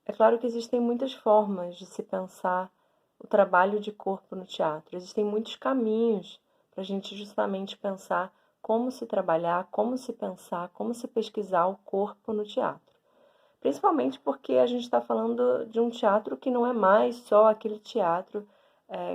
É claro que existem muitas formas de se pensar o trabalho de corpo no teatro. Existem muitos caminhos para a gente justamente pensar como se trabalhar, como se pensar, como se pesquisar o corpo no teatro. Principalmente porque a gente está falando de um teatro que não é mais só aquele teatro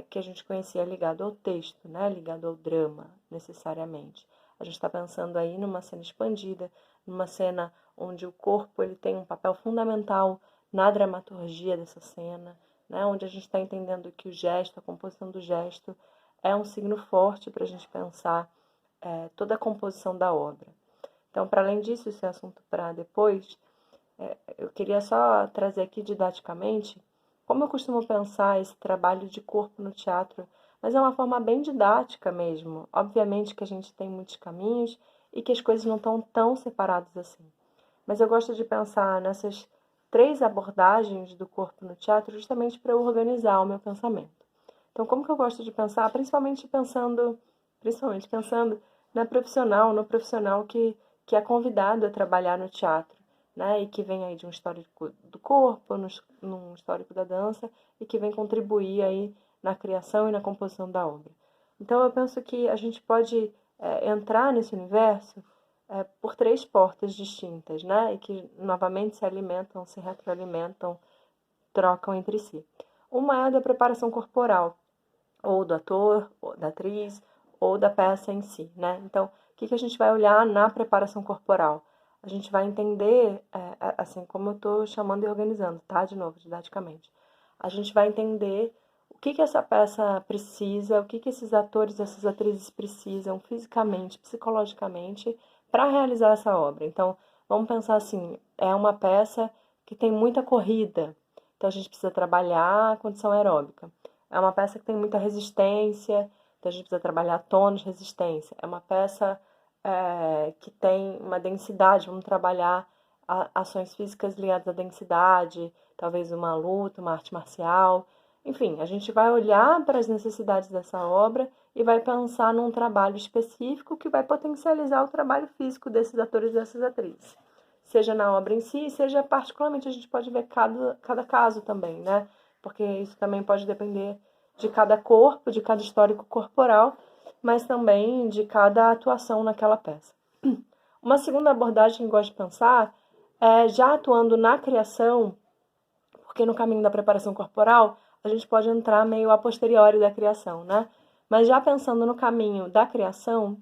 que a gente conhecia ligado ao texto, né? Ligado ao drama, necessariamente. A gente está pensando aí numa cena expandida, numa cena onde o corpo ele tem um papel fundamental na dramaturgia dessa cena, né? Onde a gente está entendendo que o gesto, a composição do gesto, é um signo forte para a gente pensar toda a composição da obra. Então, para além disso, esse é assunto para depois, eu queria só trazer aqui didaticamente como eu costumo pensar esse trabalho de corpo no teatro, mas é uma forma bem didática mesmo. Obviamente que a gente tem muitos caminhos e que as coisas não estão tão separadas assim. Mas eu gosto de pensar nessas três abordagens do corpo no teatro justamente para eu organizar o meu pensamento. Então, como que eu gosto de pensar? Principalmente pensando na profissional, no profissional que é convidado a trabalhar no teatro, né? E que vem aí de um histórico do corpo, num histórico da dança, e que vem contribuir aí na criação e na composição da obra. Então, eu penso que a gente pode entrar nesse universo por três portas distintas, né? E que novamente se alimentam, se retroalimentam, trocam entre si. Uma é a da preparação corporal, ou do ator, ou da atriz, ou da peça em si, né? Então, o que a gente vai olhar na preparação corporal? A gente vai entender, assim como eu estou chamando e organizando, tá? De novo, didaticamente. A gente vai entender o que essa peça precisa, o que esses atores e essas atrizes precisam fisicamente, psicologicamente, para realizar essa obra. Então, vamos pensar assim, é uma peça que tem muita corrida, então a gente precisa trabalhar a condição aeróbica. É uma peça que tem muita resistência, então a gente precisa trabalhar tônus, resistência. É uma peça que tem uma densidade, vamos trabalhar ações físicas ligadas à densidade, talvez uma luta, uma arte marcial. Enfim, a gente vai olhar para as necessidades dessa obra e vai pensar num trabalho específico que vai potencializar o trabalho físico desses atores e dessas atrizes. Seja na obra em si, seja particularmente, a gente pode ver cada caso também, né? Porque isso também pode depender de cada corpo, de cada histórico corporal, mas também de cada atuação naquela peça. Uma segunda abordagem que eu gosto de pensar é já atuando na criação, porque no caminho da preparação corporal a gente pode entrar meio a posteriori da criação, né? Mas já pensando no caminho da criação,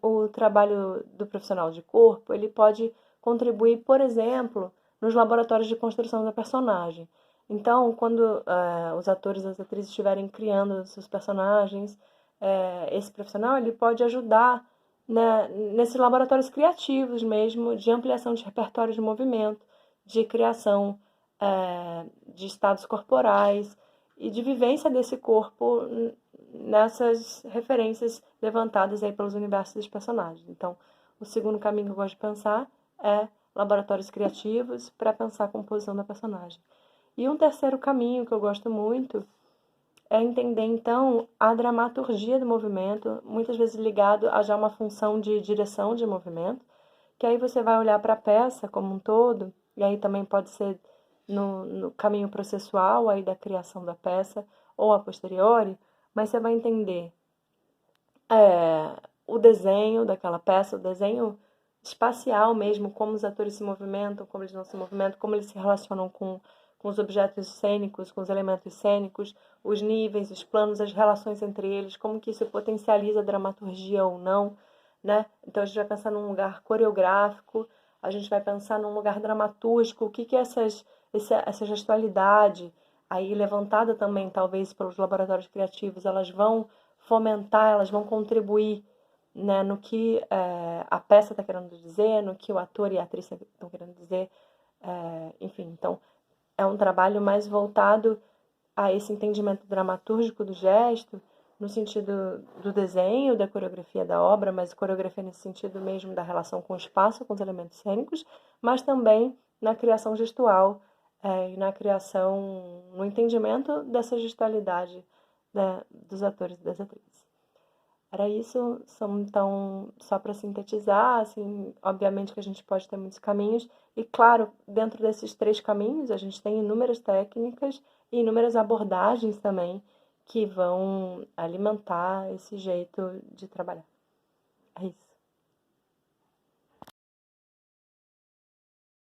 o trabalho do profissional de corpo, ele pode contribuir, por exemplo, nos laboratórios de construção da personagem. Então, quando os atores e as atrizes estiverem criando seus personagens, esse profissional ele pode ajudar, né, nesses laboratórios criativos mesmo, de ampliação de repertório de movimento, de criação de estados corporais e de vivência desse corpo nessas referências levantadas aí pelos universos dos personagens. Então, o segundo caminho que eu gosto de pensar é laboratórios criativos para pensar a composição da personagem. E um terceiro caminho que eu gosto muito é entender, então, a dramaturgia do movimento, muitas vezes ligado a já uma função de direção de movimento, que aí você vai olhar para a peça como um todo, e aí também pode ser no caminho processual aí da criação da peça, ou a posteriori, mas você vai entender o desenho daquela peça, o desenho espacial mesmo, como os atores se movimentam, como eles não se movimentam, como eles se relacionam com os objetos cênicos, com os elementos cênicos, os níveis, os planos, as relações entre eles, como que isso potencializa a dramaturgia ou não, né? Então a gente vai pensar num lugar coreográfico, a gente vai pensar num lugar dramatúrgico, o que essa gestualidade aí levantada também talvez pelos laboratórios criativos, elas vão fomentar, elas vão contribuir, né, no que a peça está querendo dizer, no que o ator e a atriz estão querendo dizer, enfim, então é um trabalho mais voltado a esse entendimento dramatúrgico do gesto, no sentido do desenho, da coreografia da obra, mas coreografia nesse sentido mesmo da relação com o espaço, com os elementos cênicos, mas também na criação gestual e na criação, no entendimento dessa gestualidade, né, dos atores e das atrizes. Era isso, então, só para sintetizar, assim, obviamente que a gente pode ter muitos caminhos, e claro, dentro desses 3 caminhos, a gente tem inúmeras técnicas e inúmeras abordagens também que vão alimentar esse jeito de trabalhar. É isso.